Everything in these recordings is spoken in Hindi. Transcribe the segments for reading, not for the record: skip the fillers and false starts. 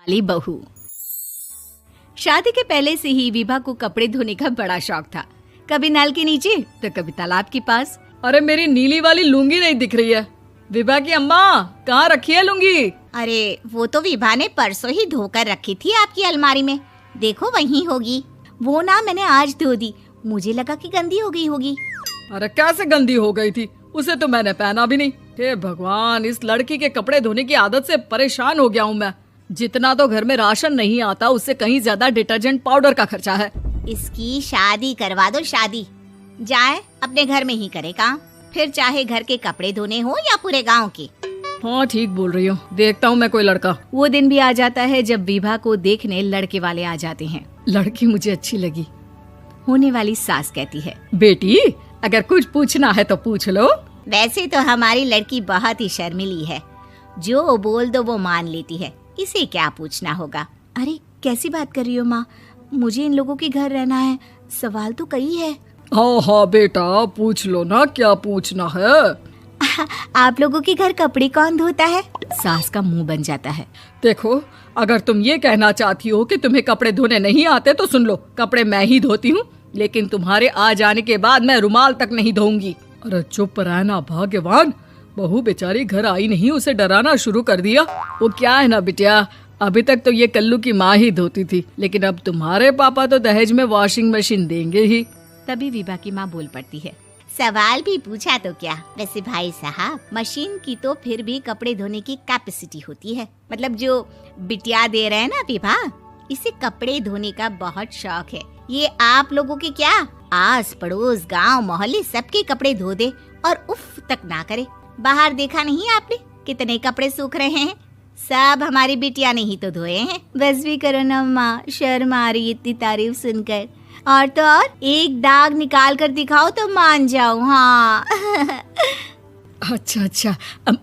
वाली बहू। शादी के पहले से ही विभा को कपड़े धोने का बड़ा शौक था। कभी नल के नीचे तो कभी तालाब के पास। अरे मेरी नीली वाली लुंगी नहीं दिख रही है। विभा की अम्मा, कहाँ रखी है लुंगी? अरे वो तो विभा ने परसों ही धोकर रखी थी आपकी अलमारी में, देखो वहीं होगी। वो ना मैंने आज धो दी, मुझे लगा कि गंदी हो गई होगी। अरे कैसे गंदी हो गई थी? उसे तो मैंने पहना भी नहीं। हे भगवान, इस लड़की के कपड़े धोने की आदत से परेशान हो गया हूँ मैं। जितना तो घर में राशन नहीं आता, उससे कहीं ज्यादा डिटर्जेंट पाउडर का खर्चा है। इसकी शादी करवा दो, शादी जाए अपने घर में ही करे काम, फिर चाहे घर के कपड़े धोने हो या पूरे गांव के। हाँ ठीक बोल रही हो, देखता हूँ मैं कोई लड़का। वो दिन भी आ जाता है जब विभा को देखने लड़के वाले आ जाते हैं। लड़की मुझे अच्छी लगी। होने वाली सास कहती है, बेटी अगर कुछ पूछना है तो पूछ लो। वैसे तो हमारी लड़की बहुत ही शर्मीली है, जो बोल दो वो मान लेती है, इसे क्या पूछना होगा। अरे कैसी बात कर रही हो माँ, मुझे इन लोगों के घर रहना है, सवाल तो कई है। हाँ हाँ बेटा, पूछ लो ना, क्या पूछना है। आप लोगों के घर कपड़े कौन धोता है? सास का मुंह बन जाता है। देखो, अगर तुम ये कहना चाहती हो कि तुम्हें कपड़े धोने नहीं आते तो सुन लो, कपड़े मैं ही धोती हूँ, लेकिन तुम्हारे आ जाने के बाद मैं रुमाल तक नहीं धोऊंगी। अरे चुप रहना भाग्यवान, बहू बेचारी घर आई नहीं, उसे डराना शुरू कर दिया। वो क्या है ना बिटिया, अभी तक तो ये कल्लू की माँ ही धोती थी, लेकिन अब तुम्हारे पापा तो दहेज में वॉशिंग मशीन देंगे ही। तभी विभा की माँ बोल पड़ती है, सवाल भी पूछा तो क्या। वैसे भाई साहब, मशीन की तो फिर भी कपड़े धोने की कैपेसिटी होती है। मतलब जो बिटिया दे रहे हैं ना विभा, इसे कपड़े धोने का बहुत शौक है। ये आप लोगों के क्या, आस पड़ोस गांव मोहल्ले सबके कपड़े धो दे और उफ तक ना करे। बाहर देखा नहीं आपने कितने कपड़े सूख रहे हैं? सब हमारी बिटिया ने ही तो धोए हैं। बस भी करो ना माँ, शर्म आ रही इतनी तारीफ सुनकर। और तो और एक दाग निकाल कर दिखाओ तो मान जाऊं। हाँ अच्छा,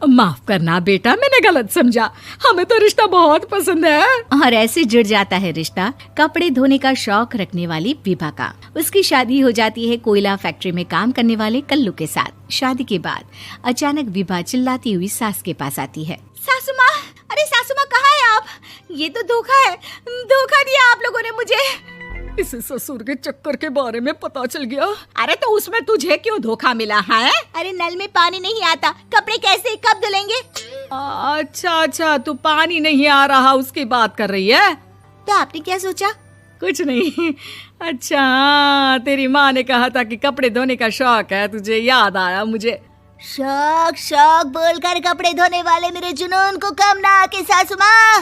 माफ करना बेटा, मैंने गलत समझा। हमें तो रिश्ता बहुत पसंद है। और ऐसे जुड़ जाता है रिश्ता कपड़े धोने का शौक रखने वाली विभा का। उसकी शादी हो जाती है कोयला फैक्ट्री में काम करने वाले कल्लू के साथ। शादी के बाद अचानक विभा चिल्लाती हुई सास के पास आती है। सासू माँ, अरे सासू माँ कहाँ है आप? ये तो धोखा है, धोखा दिया आप लोगों ने मुझे। इसे ससुर के चक्कर के बारे में पता चल गया। अरे तो उसमें तुझे क्यों धोखा मिला है? अरे नल में पानी नहीं आता, कपड़े कैसे कब धुलेंगे? अच्छा, तू पानी नहीं आ रहा उसकी बात कर रही है। तो आपने क्या सोचा? कुछ नहीं। अच्छा, तेरी माँ ने कहा था कि कपड़े धोने का शौक है तुझे, याद आया मुझे। शौक बोलकर कपड़े धोने वाले मेरे जुनून को कम ना आके सासू माँ,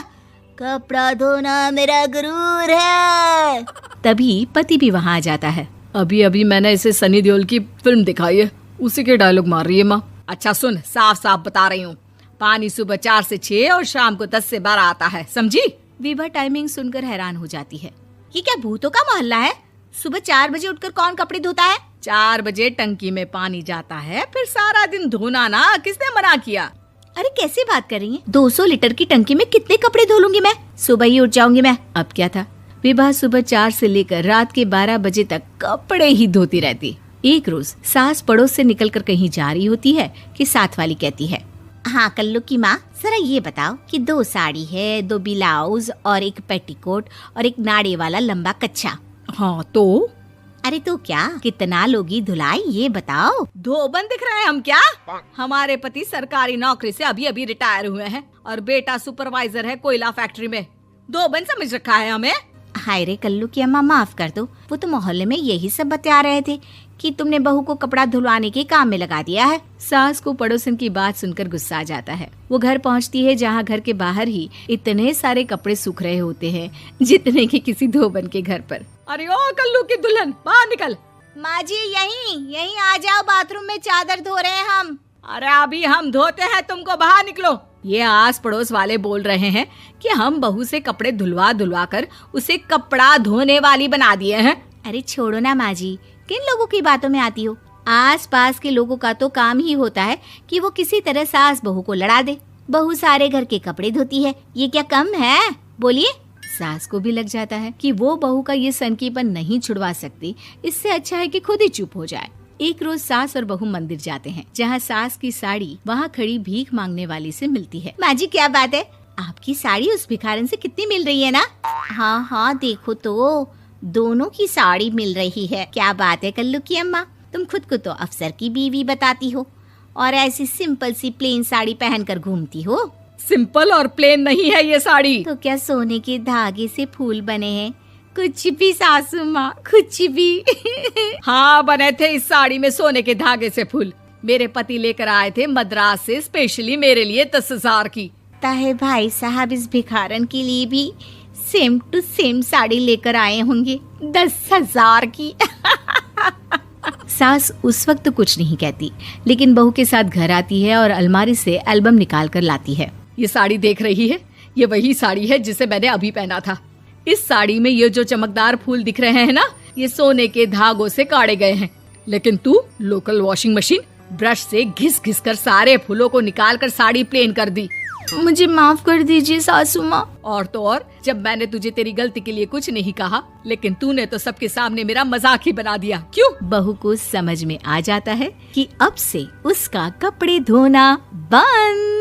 कपड़ा धोना मेरा गुरूर है। तभी पति भी वहाँ आ जाता है। अभी मैंने इसे सनी देओल की फिल्म दिखाई है, उसी के डायलॉग मार रही है माँ। अच्छा सुन, साफ बता रही हूँ, पानी सुबह 4 से 6 और शाम को 10 से 12 आता है, समझी? विभा टाइमिंग सुनकर हैरान हो जाती है। ये क्या भूतों का मोहल्ला है? सुबह 4 बजे उठकर कौन कपड़े धोता है? 4 बजे टंकी में पानी जाता है, फिर सारा दिन धोना ना, किसने मना किया? अरे कैसी बात कर रही हैं? 200 लीटर की टंकी में कितने कपड़े धो लूंगी मैं? सुबह ही उठ जाऊंगी मैं। अब क्या था, विभा सुबह 4 से लेकर रात के 12 बजे तक कपड़े ही धोती रहती। एक रोज सास पड़ोस से निकलकर कहीं जा रही होती है कि साथ वाली कहती है, हाँ कल्लू की माँ, जरा ये बताओ कि 2 साड़ी है, 2 ब्लाउज और एक पेटीकोट और एक नाड़े वाला लंबा कच्छा। हाँ तो? अरे तो क्या, कितना लोगी धुलाई ये बताओ। धोबन दिख रहे हैं हम क्या? हमारे पति सरकारी नौकरी से अभी रिटायर हुए हैं और बेटा सुपरवाइजर है कोयला फैक्ट्री में। धोबन समझ रखा है हमें। हाय रे कल्लू की अम्मा, माफ कर दो, वो तो मोहल्ले में यही सब बता रहे थे कि तुमने बहू को कपड़ा धुलवाने के काम में लगा दिया है। सास को पड़ोसन की बात सुनकर गुस्सा आ जाता है। वो घर पहुंचती है जहां घर के बाहर ही इतने सारे कपड़े सूख रहे होते हैं जितने कि किसी धोबन के घर पर। अरे ओ कल्लू की दुल्हन, बाहर निकल। माँ जी यहीं आ जाओ, बाथरूम में चादर धो रहे हैं हम। अरे अभी हम धोते हैं, तुमको बाहर निकलो। ये आस पड़ोस वाले बोल रहे हैं कि हम बहू से कपड़े धुलवा कर उसे कपड़ा धोने वाली बना दिए हैं। अरे छोड़ो ना माँ जी, किन लोगों की बातों में आती हो? आस पास के लोगों का तो काम ही होता है कि वो किसी तरह सास बहू को लड़ा दे। बहू सारे घर के कपड़े धोती है, ये क्या कम है? बोलिए। सास को भी लग जाता है कि वो बहू का ये सनकीपन नहीं छुड़वा सकती, इससे अच्छा है कि खुद ही चुप हो जाए। एक रोज सास और बहू मंदिर जाते हैं, जहाँ सास की साड़ी वहाँ खड़ी भीख मांगने वाली से मिलती है। माँ जी क्या बात है, आपकी साड़ी उस भिखारन से कितनी मिल रही है ना? हाँ हाँ देखो तो, दोनों की साड़ी मिल रही है। क्या बात है कल्लू की अम्मा, तुम खुद को तो अफसर की बीवी बताती हो और ऐसी सिंपल सी प्लेन साड़ी पहनकर घूमती हो। सिंपल और प्लेन नहीं है ये साड़ी। तो क्या सोने के धागे से फूल बने हैं? कुछ भी सासू माँ, कुछ भी। हाँ बने थे इस साड़ी में सोने के धागे से फूल। मेरे पति लेकर आए थे मद्रास से स्पेशली मेरे लिए 10,000 की। ताहे भाई साहब इस भिखारन के लिए भी सेम टू सेम साड़ी लेकर आए होंगे 10,000 की। सास उस वक्त तो कुछ नहीं कहती, लेकिन बहू के साथ घर आती है और अलमारी से एल्बम निकाल कर लाती है। ये साड़ी देख रही है, ये वही साड़ी है जिसे मैंने अभी पहना था। इस साड़ी में ये जो चमकदार फूल दिख रहे हैं ना, ये सोने के धागों से काढ़े गए हैं। लेकिन तू लोकल वॉशिंग मशीन ब्रश से घिस घिस कर सारे फूलों को निकाल कर साड़ी प्लेन कर दी। मुझे माफ कर दीजिए सासू माँ। और तो और, जब मैंने तुझे तेरी गलती के लिए कुछ नहीं कहा, लेकिन तूने तो सबके सामने मेरा मजाक ही बना दिया। क्यों? बहू को समझ में आ जाता है कि अब से उसका कपड़े धोना बंद।